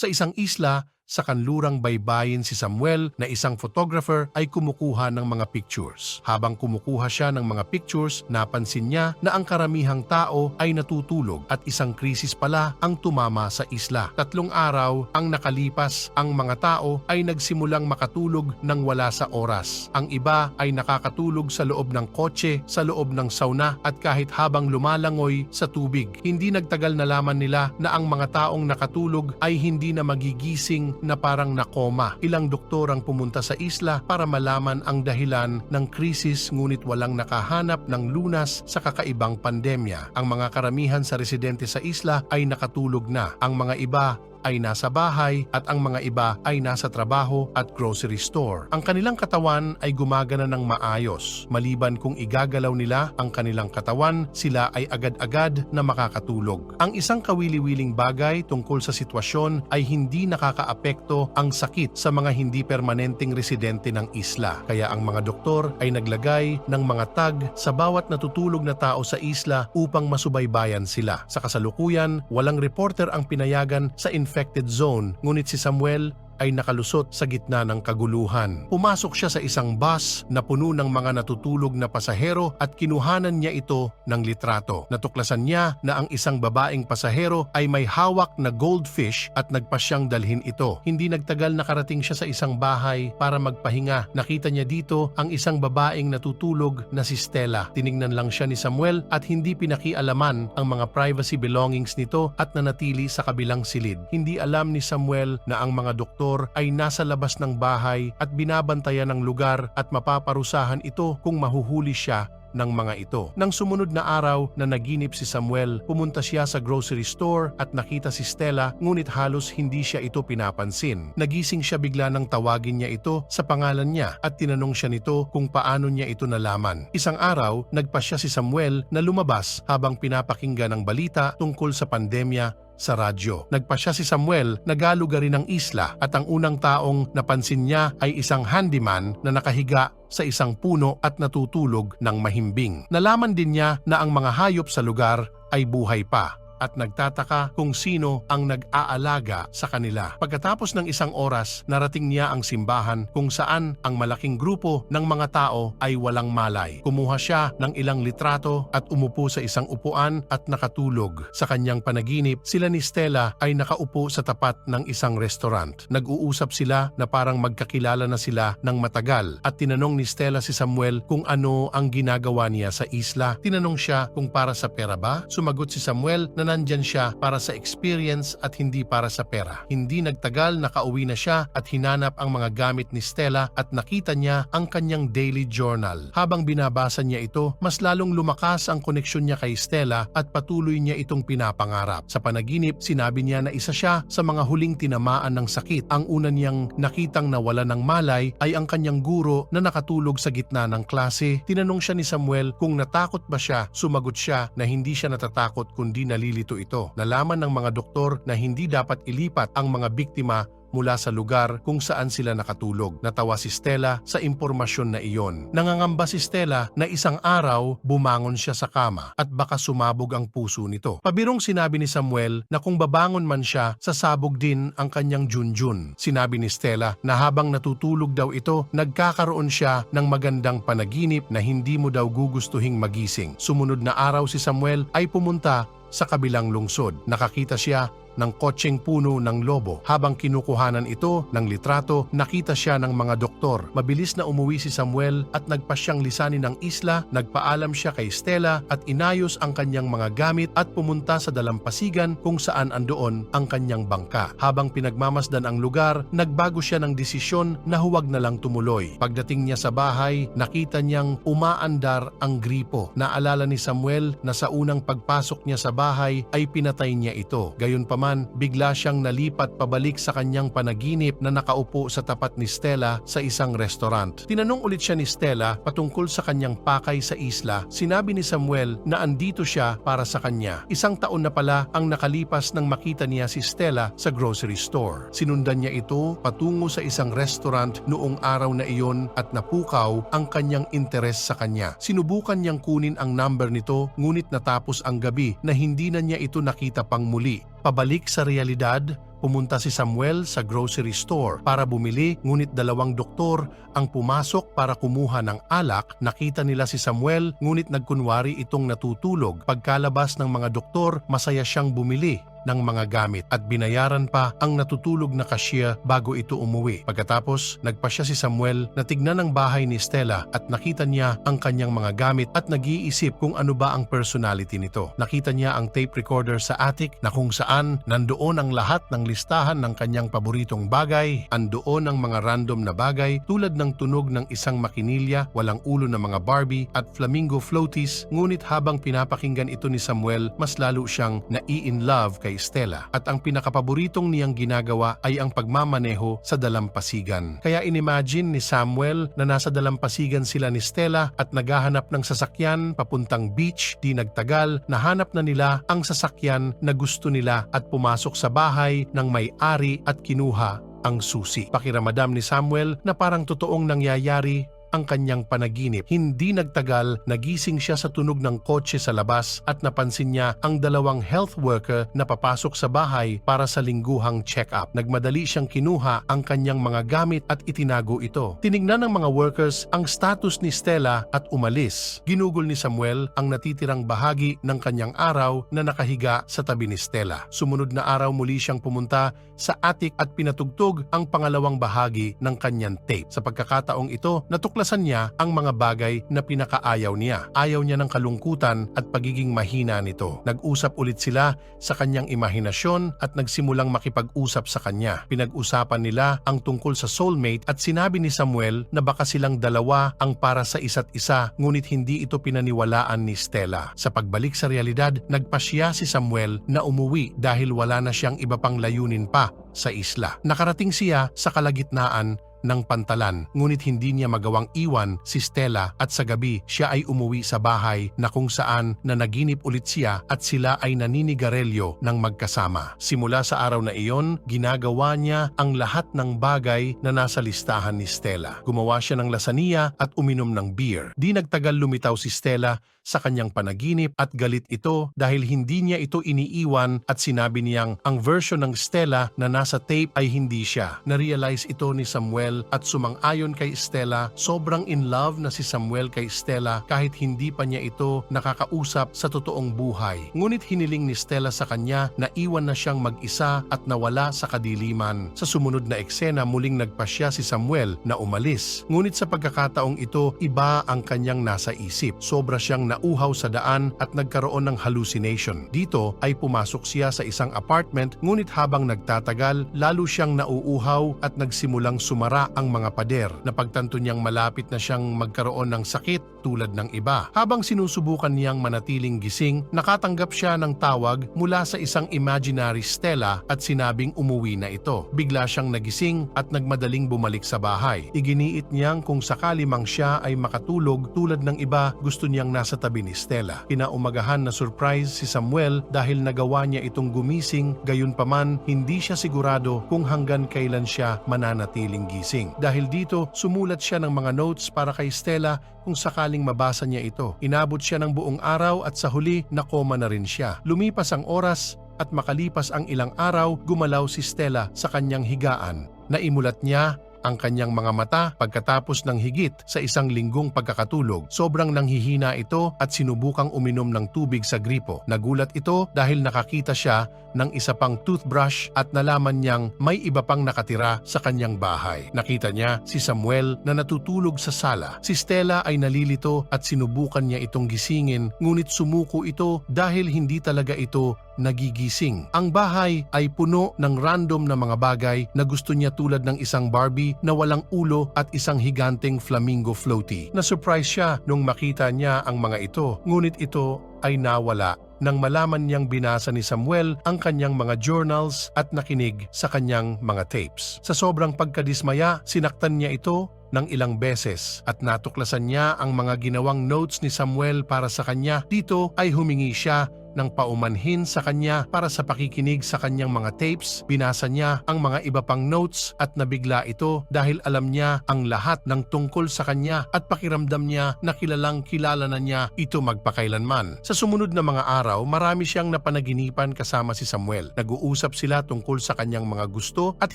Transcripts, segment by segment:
Sa isang isla, sa kanlurang baybayin si Samuel na isang photographer ay kumukuha ng mga pictures. Habang kumukuha siya ng mga pictures, napansin niya na ang karamihang tao ay natutulog at isang krisis pala ang tumama sa isla. 3 araw ang nakalipas, ang mga tao ay nagsimulang makatulog nang wala sa oras. Ang iba ay nakakatulog sa loob ng kotse, sa loob ng sauna at kahit habang lumalangoy sa tubig. Hindi nagtagal nalaman nila na ang mga taong nakatulog ay hindi na magigising na parang nakoma. Ilang doktor ang pumunta sa isla para malaman ang dahilan ng krisis ngunit walang nakahanap ng lunas sa kakaibang pandemya. Ang mga karamihan sa residente sa isla ay nakatulog na. Ang mga iba ay nasa bahay at ang mga iba ay nasa trabaho at grocery store. Ang kanilang katawan ay gumagana ng maayos. Maliban kung igagalaw nila ang kanilang katawan, sila ay agad-agad na makakatulog. Ang isang kawili-wiling bagay tungkol sa sitwasyon ay hindi nakakaapekto ang sakit sa mga hindi permanenteng residente ng isla. Kaya ang mga doktor ay naglagay ng mga tag sa bawat natutulog na tao sa isla upang masubaybayan sila. Sa kasalukuyan, walang reporter ang pinayagan sa infected zone, ngunit si Samuel ay nakalusot sa gitna ng kaguluhan. Pumasok siya sa isang bus na puno ng mga natutulog na pasahero at kinuhanan niya ito ng litrato. Natuklasan niya na ang isang babaeng pasahero ay may hawak na goldfish at nagpa siyang dalhin ito. Hindi nagtagal nakarating siya sa isang bahay para magpahinga. Nakita niya dito ang isang babaeng natutulog na si Stella. Tiningnan lang siya ni Samuel at hindi pinakialaman ang mga privacy belongings nito at nanatili sa kabilang silid. Hindi alam ni Samuel na ang mga doktor ay nasa labas ng bahay at binabantayan ng lugar at mapaparusahan ito kung mahuhuli siya ng mga ito. Nang sumunod na araw na naginip si Samuel, pumunta siya sa grocery store at nakita si Stella ngunit halos hindi siya ito pinapansin. Nagising siya bigla nang tawagin niya ito sa pangalan niya at tinanong siya nito kung paano niya ito nalaman. Isang araw, nagpasya si Samuel na lumabas habang pinapakinggan ang balita tungkol sa pandemya sa radyo. Nagpasya si Samuel na galugarin ng isla at ang unang taong napansin niya ay isang handyman na nakahiga sa isang puno at natutulog ng mahimbing. Nalaman din niya na ang mga hayop sa lugar ay buhay pa at nagtataka kung sino ang nag-aalaga sa kanila. Pagkatapos ng isang oras, narating niya ang simbahan kung saan ang malaking grupo ng mga tao ay walang malay. Kumuha siya ng ilang litrato at umupo sa isang upuan at nakatulog. Sa kanyang panaginip, sila ni Stella ay nakaupo sa tapat ng isang restaurant. Nag-uusap sila na parang magkakilala na sila ng matagal at tinanong ni Stella si Samuel kung ano ang ginagawa niya sa isla. Tinanong siya kung para sa pera ba? Sumagot si Samuel na nandyan siya para sa experience at hindi para sa pera. Hindi nagtagal, nakauwi na siya at hinanap ang mga gamit ni Stella at nakita niya ang kanyang daily journal. Habang binabasa niya ito, mas lalong lumakas ang koneksyon niya kay Stella at patuloy niya itong pinapangarap. Sa panaginip, sinabi niya na isa siya sa mga huling tinamaan ng sakit. Ang una niyang nakitang nawala ng malay ay ang kanyang guro na nakatulog sa gitna ng klase. Tinanong siya ni Samuel kung natakot ba siya. Sumagot siya na hindi siya natatakot kundi nalilito ito. Nalaman ng mga doktor na hindi dapat ilipat ang mga biktima mula sa lugar kung saan sila nakatulog. Natawa si Stella sa impormasyon na iyon. Nangangamba si Stella na isang araw bumangon siya sa kama at baka sumabog ang puso nito. Pabirong sinabi ni Samuel na kung babangon man siya, sasabog din ang kanyang junjun. Sinabi ni Stella na habang natutulog daw ito, nagkakaroon siya ng magandang panaginip na hindi mo daw gugustuhing magising. Sumunod na araw si Samuel ay pumunta sa kabilang lungsod. Nakakita siya ng kotseng puno ng lobo. Habang kinukuhanan ito ng litrato, nakita siya ng mga doktor. Mabilis na umuwi si Samuel at nagpa siyang lisanin ng isla, nagpaalam siya kay Stella at inayos ang kanyang mga gamit at pumunta sa dalampasigan kung saan andoon ang kanyang bangka. Habang pinagmamasdan ang lugar, nagbago siya ng desisyon na huwag na lang tumuloy. Pagdating niya sa bahay, nakita niyang umaandar ang gripo. Naalala ni Samuel na sa unang pagpasok niya sa bahay ay pinatay niya ito. Gayunpaman, bigla siyang nalipat pabalik sa kanyang panaginip na nakaupo sa tapat ni Stella sa isang restaurant. Tinanong ulit siya ni Stella patungkol sa kanyang pakay sa isla. Sinabi ni Samuel na andito siya para sa kanya. 1 taon na pala ang nakalipas nang makita niya si Stella sa grocery store. Sinundan niya ito patungo sa isang restaurant noong araw na iyon at napukaw ang kanyang interes sa kanya. Sinubukan niyang kunin ang number nito ngunit natapos ang gabi na hindi na niya ito nakita pang muli. Pabalik sa realidad, Pumunta si Samuel sa grocery store para bumili, ngunit 2 doktor ang pumasok para kumuha ng alak. Nakita nila si Samuel ngunit nagkunwari itong natutulog. Pagkalabas ng mga doktor, masaya siyang bumili ng mga gamit at binayaran pa ang natutulog na cashier bago ito umuwi. Pagkatapos, nagpasya si Samuel na tignan ang bahay ni Stella at nakita niya ang kanyang mga gamit at nag-iisip kung ano ba ang personality nito. Nakita niya ang tape recorder sa attic na kung saan nandoon ang lahat ng listahan ng kanyang paboritong bagay. Andoon ang mga random na bagay tulad ng tunog ng isang makinilya, walang ulo na mga Barbie at flamingo floaties. Ngunit habang pinapakinggan ito ni Samuel, mas lalo siyang nai-in love kay Stella at ang pinakapaboritong niyang ginagawa ay ang pagmamaneho sa dalampasigan. Kaya inimagine ni Samuel na nasa dalampasigan sila ni Stella at naghahanap ng sasakyan papuntang beach. Di nagtagal, nahanap na nila ang sasakyan na gusto nila at pumasok sa bahay ng may-ari at kinuha ang susi. Pakiramdam ni Samuel na parang totoong nangyayari ang kanyang panaginip. Hindi nagtagal, nagising siya sa tunog ng kotse sa labas at napansin niya ang 2 health worker na papasok sa bahay para sa lingguhang check-up. Nagmadali siyang kinuha ang kanyang mga gamit at itinago ito. Tinignan ng mga workers ang status ni Stella at umalis. Ginugol ni Samuel ang natitirang bahagi ng kanyang araw na nakahiga sa tabi ni Stella. Sumunod na araw muli siyang pumunta sa attic at pinatugtog ang pangalawang bahagi ng kanyang tape. Sa pagkakataong ito, natuklasan niya ang mga bagay na pinakaayaw niya. Ayaw niya ng kalungkutan at pagiging mahina nito. Nag-usap ulit sila sa kanyang imahinasyon at nagsimulang makipag-usap sa kanya. Pinag-usapan nila ang tungkol sa soulmate at sinabi ni Samuel na baka silang dalawa ang para sa isa't isa, ngunit hindi ito pinaniwalaan ni Stella. Sa pagbalik sa realidad, nagpasya si Samuel na umuwi dahil wala na siyang iba pang layunin pa sa isla. Nakarating siya sa kalagitnaan ng pantalan, ngunit hindi niya magawang iwan si Stella at sa gabi siya ay umuwi sa bahay na kung saan nanaginip ulit siya at sila ay naninigarelyo ng magkasama. Simula sa araw na iyon, ginagawa niya ang lahat ng bagay na nasa listahan ni Stella. Gumawa siya ng lasagna at uminom ng beer. Di nagtagal lumitaw si Stella sa kanyang panaginip at galit ito dahil hindi niya ito iniiwan at sinabi niyang ang version ng Stella na nasa tape ay hindi siya. Na-realize ito ni Samuel at sumang-ayon kay Stella. Sobrang in love na si Samuel kay Stella kahit hindi pa niya ito nakakausap sa totoong buhay. Ngunit hiniling ni Stella sa kanya na iwan na siyang mag-isa at nawala sa kadiliman. Sa sumunod na eksena, muling nagpasya si Samuel na umalis. Ngunit sa pagkakataong ito, iba ang kanyang nasa isip. Sobra siyang nauhaw sa daan at nagkaroon ng hallucination. Dito ay pumasok siya sa isang apartment, ngunit habang nagtatagal, lalo siyang nauuhaw at nagsimulang sumara ang mga pader. Napagtanto niyang malapit na siyang magkaroon ng sakit tulad ng iba. Habang sinusubukan niyang manatiling gising, nakatanggap siya ng tawag mula sa isang imaginary Stella at sinabing umuwi na ito. Bigla siyang nagising at nagmadaling bumalik sa bahay. Iginiit niyang kung sakali mang siya ay makatulog tulad ng iba, gusto niyang nasa tabi ni Stella. Kinaumagahan na surprise si Samuel dahil nagawa niya itong gumising, gayunpaman hindi siya sigurado kung hanggang kailan siya mananatiling gising. Dahil dito, sumulat siya ng mga notes para kay Stella kung sakaling mabasa niya ito. Inabot siya ng buong araw at sa huli, nakoma na rin siya. Lumipas ang oras at makalipas ang ilang araw, gumalaw si Stella sa kanyang higaan. Naimulat niya ang kanyang mga mata pagkatapos ng higit sa 1 linggong pagkakatulog. Sobrang nanghihina ito at sinubukang uminom ng tubig sa gripo. Nagulat ito dahil nakakita siya ng isa pang toothbrush at nalaman niyang may iba pang nakatira sa kanyang bahay. Nakita niya si Samuel na natutulog sa sala. Si Stella ay nalilito at sinubukan niya itong gisingin, ngunit sumuko ito dahil hindi talaga ito nagigising. Ang bahay ay puno ng random na mga bagay na gusto niya tulad ng isang Barbie na walang ulo at isang higanteng flamingo floaty. Na-surprise siya nung makita niya ang mga ito, ngunit ito ay nawala nang malaman niyang binasa ni Samuel ang kanyang mga journals at nakinig sa kanyang mga tapes. Sa sobrang pagkadismaya, sinaktan niya ito ng ilang beses at natuklasan niya ang mga ginawang notes ni Samuel para sa kanya. Dito ay humingi siya ng paumanhin sa kanya para sa pakikinig sa kanyang mga tapes. Binasa niya ang mga iba pang notes at nabigla ito dahil alam niya ang lahat ng tungkol sa kanya at pakiramdam niya na kilalang kilala na niya ito magpakailanman. Sa sumunod na mga araw, marami siyang napanaginipan kasama si Samuel. Nag-uusap sila tungkol sa kanyang mga gusto at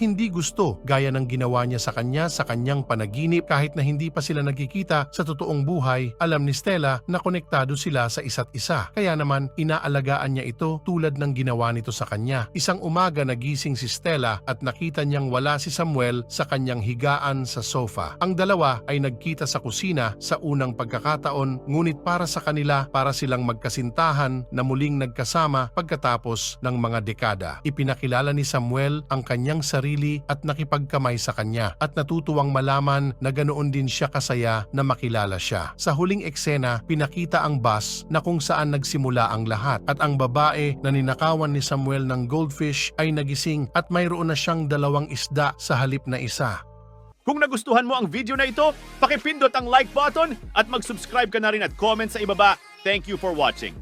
hindi gusto gaya ng ginawa niya sa kanyang panaginip. Kahit na hindi pa sila nagkikita sa totoong buhay, alam ni Stella na konektado sila sa isa't isa. Kaya naman inaalagaan niya ito tulad ng ginawa nito sa kanya. Isang umaga nagising si Stella at nakita niyang wala si Samuel sa kanyang higaan sa sofa. Ang dalawa ay nagkita sa kusina sa unang pagkakataon, ngunit para sa kanila para silang magkasintahan na muling nagkasama pagkatapos ng mga dekada. Ipinakilala ni Samuel ang kanyang sarili at nakipagkamay sa kanya at natutuwang malaman na ganoon din siya kasaya na makilala siya. Sa huling eksena, pinakita ang bus na kung saan nagsimula ang lahat at ang babae na ninakawan ni Samuel ng goldfish ay nagising at mayroon na siyang 2 isda sa halip na isa. Kung nagustuhan mo ang video na ito, pakipindot ang like button at mag-subscribe ka na rin at comment sa ibaba. Thank you for watching.